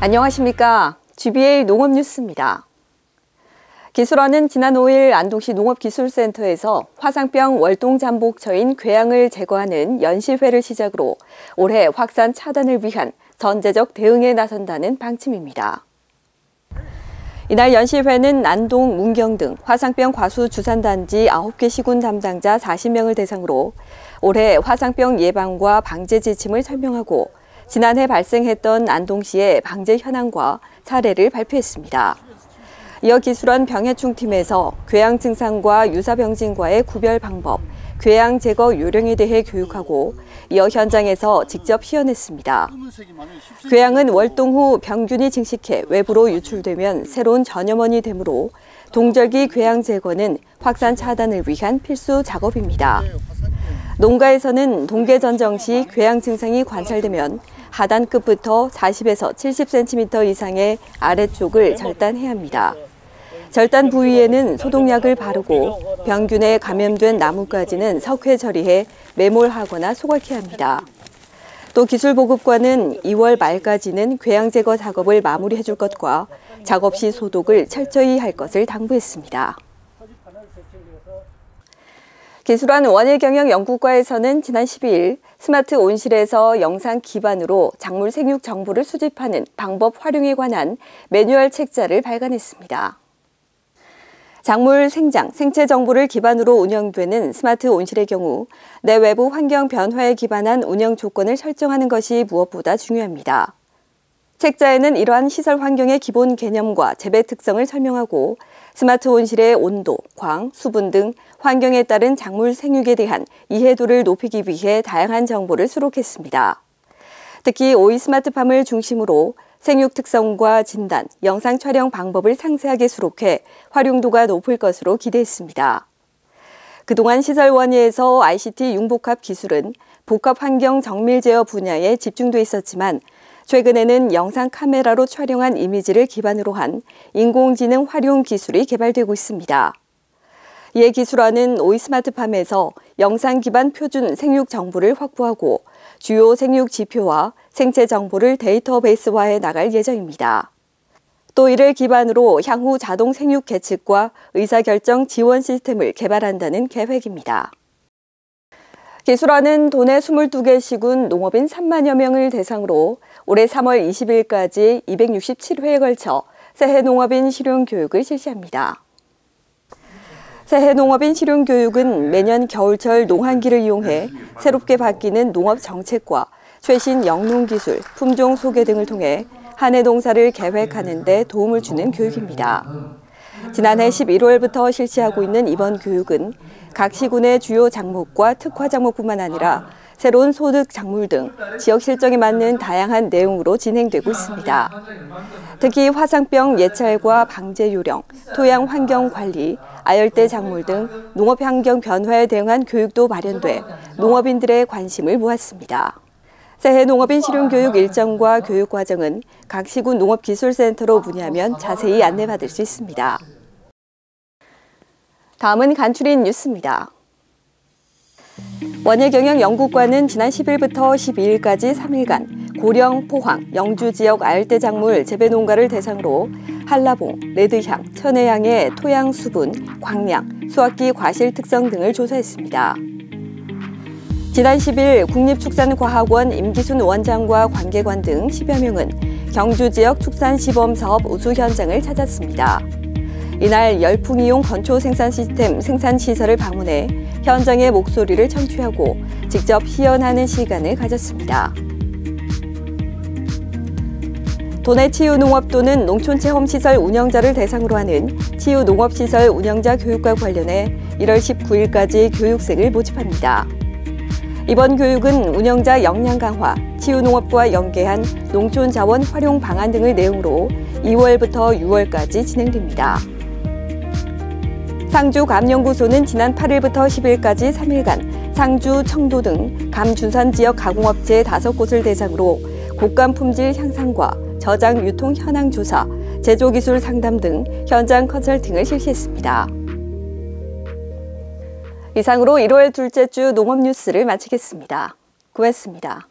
안녕하십니까. GBA 농업뉴스입니다. 기술원은 지난 5일 안동시 농업기술센터에서 화상병 월동잠복처인 궤양을 제거하는 연시회를 시작으로 올해 확산 차단을 위한 전제적 대응에 나선다는 방침입니다. 이날 연시회는 안동, 문경 등 화상병 과수 주산단지 9개 시군 담당자 40명을 대상으로 올해 화상병 예방과 방제 지침을 설명하고 지난해 발생했던 안동시의 방제 현황과 사례를 발표했습니다. 이어 기술원 병해충팀에서 궤양 증상과 유사병진과의 구별 방법, 궤양 제거 요령에 대해 교육하고 이어 현장에서 직접 시연했습니다. 궤양은 월동 후 병균이 증식해 외부로 유출되면 새로운 전염원이 되므로 동절기 궤양 제거는 확산 차단을 위한 필수 작업입니다. 농가에서는 동계전정 시 궤양 증상이 관찰되면 하단 끝부터 40에서 70cm 이상의 아래쪽을 절단해야 합니다. 절단 부위에는 소독약을 바르고 병균에 감염된 나무까지는 석회 처리해 매몰하거나 소각해야 합니다. 또 기술보급과는 2월 말까지는 궤양 제거 작업을 마무리해 줄 것과 작업 시 소독을 철저히 할 것을 당부했습니다. 기술원 원예경영연구과에서는 지난 12일 스마트 온실에서 영상 기반으로 작물 생육 정보를 수집하는 방법 활용에 관한 매뉴얼 책자를 발간했습니다. 작물 생장, 생체 정보를 기반으로 운영되는 스마트 온실의 경우 내외부 환경 변화에 기반한 운영 조건을 설정하는 것이 무엇보다 중요합니다. 책자에는 이러한 시설 환경의 기본 개념과 재배 특성을 설명하고 스마트 온실의 온도, 광, 수분 등 환경에 따른 작물 생육에 대한 이해도를 높이기 위해 다양한 정보를 수록했습니다. 특히 오이 스마트팜을 중심으로 생육 특성과 진단, 영상 촬영 방법을 상세하게 수록해 활용도가 높을 것으로 기대했습니다. 그동안 시설 원예에서 ICT 융복합 기술은 복합 환경 정밀 제어 분야에 집중돼 있었지만 최근에는 영상 카메라로 촬영한 이미지를 기반으로 한 인공지능 활용 기술이 개발되고 있습니다. 이에 기술원은 오이 스마트팜에서 영상 기반 표준 생육 정보를 확보하고 주요 생육 지표와 생체 정보를 데이터베이스화해 나갈 예정입니다. 또 이를 기반으로 향후 자동 생육 계측과 의사결정 지원 시스템을 개발한다는 계획입니다. 기술원은 도내 22개 시군 농업인 3만여 명을 대상으로 올해 3월 20일까지 267회에 걸쳐 새해 농업인 실용 교육을 실시합니다. 새해 농업인 실용 교육은 매년 겨울철 농한기를 이용해 새롭게 바뀌는 농업 정책과 최신 영농기술, 품종 소개 등을 통해 한 해 농사를 계획하는 데 도움을 주는 교육입니다. 지난해 11월부터 실시하고 있는 이번 교육은 각 시군의 주요 작목과 특화 작목뿐만 아니라 새로운 소득 작물 등 지역 실정에 맞는 다양한 내용으로 진행되고 있습니다. 특히 화상병 예찰과 방제 요령, 토양 환경 관리, 아열대 작물 등 농업 환경 변화에 대응한 교육도 마련돼 농업인들의 관심을 모았습니다. 새해 농업인 실용교육 일정과 교육 과정은 각 시군 농업기술센터로 문의하면 자세히 안내받을 수 있습니다. 다음은 간추린 뉴스입니다. 원예경영연구과는 지난 10일부터 12일까지 3일간 고령, 포항, 영주 지역 아열대 작물 재배 농가를 대상으로 한라봉, 레드향, 천혜향의 토양 수분, 광량, 수확기 과실 특성 등을 조사했습니다. 지난 10일 국립축산과학원 임기순 원장과 관계관 등 10여 명은 경주 지역 축산시범사업 우수 현장을 찾았습니다. 이날 열풍이용 건초 생산 시스템 생산시설을 방문해 현장의 목소리를 청취하고 직접 시연하는 시간을 가졌습니다. 도내 치유농업도는 농촌체험시설 운영자를 대상으로 하는 치유농업시설 운영자 교육과 관련해 1월 19일까지 교육생을 모집합니다. 이번 교육은 운영자 역량 강화, 치유농업과 연계한 농촌자원 활용 방안 등을 내용으로 2월부터 6월까지 진행됩니다. 상주감연구소는 지난 8일부터 10일까지 3일간 상주, 청도 등 감주산 지역 가공업체 5곳을 대상으로 곡감 품질 향상과 저장 유통 현황 조사, 제조기술 상담 등 현장 컨설팅을 실시했습니다. 이상으로 1월 둘째 주 농업 뉴스를 마치겠습니다. 고맙습니다.